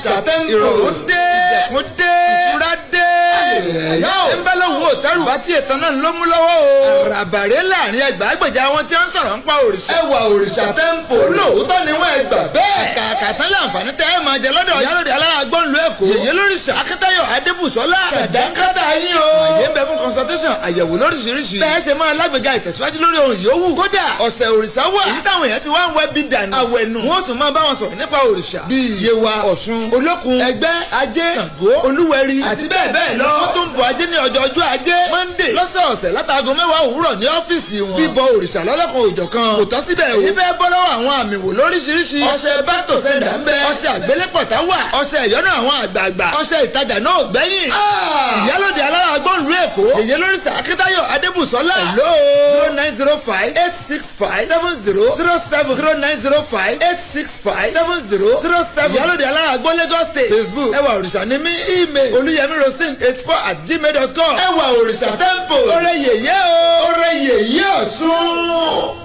òrìṣà tẹ́ ń ìrọ̀rùn dé ìdẹ̀kùn dé ìtura dé. ń bá lọ́wọ́ òtẹ́rù bá tí ètò náà ló mú lọ́wọ́ o. àràbàrẹ́ láàrin ẹgbàágbèjà wọn tí wọ́n ń sọ̀rọ̀ ń pa òrìṣà. ẹwà òrìṣà tẹ́ḿpò lóòótọ́ ni wọ́n ẹgbà bẹ́ẹ̀. kàkà tán láǹfààní tẹ́ ẹ máa jẹ lọ́dọ̀ Ìyálóde alára gbọ́nlu Èkó. yèyé lóríṣà Akíntayọ̀ Adébùsọ́lá. sàdánkátà yín o. àyè ń bẹ fún consultation àyẹ̀wò lóríṣiríṣi. bẹ́ẹ̀ ṣe máa lágbèga ìtẹ̀síwájú lórí ohun yòówù. kódà ọ̀sẹ̀ òrìṣà wà. èyí táwọn èèyàn ti wá ń wẹ́ bí dànù. àwẹ̀nù wọn tún máa bá wọn sọ̀rọ̀ nípa òrìṣà. bíi Yewa, Ọ̀ṣun, Olókun, Ẹgbẹ́, Ajé, Ṣàngó, Olúwẹ̀rí àti bẹ́ẹ̀ bẹ́ẹ̀ lọ. wọ́n tún bọ ajé ní ọjọ́ ajé Monday lọ́sọ̀ọ̀sẹ̀ látàgọ́ 10 òwúrọ̀ ní ọ́fíìsì wọn. bíbọ òrìṣà lọ́lọ́kan òjọ̀kan kò tọ́ síbẹ̀ o. èyí fẹ́ bọ́ lọ́wọ́ àwọn àmì wò lóríṣiríṣi. ọṣẹ bátò sẹ́ńdà ń bẹ. ọṣẹ àgbélépọ̀tá wà. ọṣẹ ìyọ́nú àwọn àgbààgbà. ọṣẹ ìtajà náà ò gbẹ́yìn. Ìyálóde alára gbọ́nlu Èkó. èyí lóríṣà Akíntayọ̀ Adébùsọ́lá. hello 0905-865-7007 0905-865-7007. Ìyálóde alára gbọ́ Lagos State. Facebook ẹwà òrìṣà ní mí. email oluyemirosin84@gmail.com. ẹwà òrìṣà tẹ́ḿpò. ọ̀rẹ́ yèyé o. ọ̀rẹ́ yèyé Ọ̀ṣun.